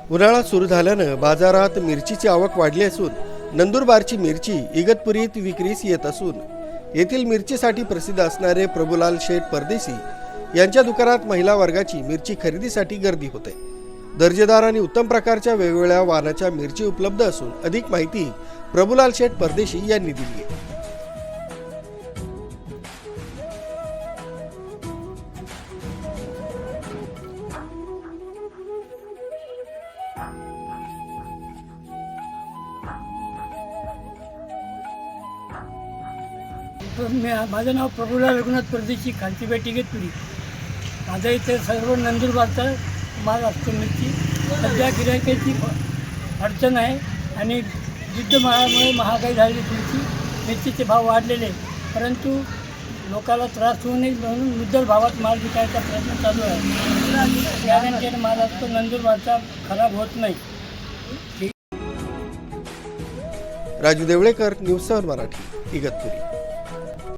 उन्हाळा सुरू झाल्यानं बाजारात मिरचीची आवक वाढली असून नंदुरबारची मिरची इगतपुरीत विक्रीस येत असून येथील मिरचीसाठी प्रसिद्ध असणारे प्रभुलाल शेठ परदेशी यांच्या दुकानात महिला वर्गाची मिरची खरेदीसाठी गर्दी होते। दर्जेदार आणि उत्तम प्रकारच्या वेगवेगळ्या वाणाच्या मिरची उपलब्ध असून अधिक माहिती प्रभुलाल शेठ परदेशी यांनी दिली आहे। माझं नाव प्रभुलाल रघुनाथ परदेशी, खालतीपेठ इगतपुरी। माझा इथे सर्व नंदुरबारचा माल असतो मिरची। सध्या गिरायकाची अडचण आहे आणि युद्धमुळे महागाई झाली, मिरचीचे भाव वाढलेले, परंतु लोकांना त्रास होऊ नये म्हणून मुद्दल भावात माल विकायचा प्रयत्न चालू आहे। गॅरंटेड माल असतो, नंदुरबारचा खराब होत नाही। राजू देवळेकर, न्यूज 7 मराठी, इगतपुरी।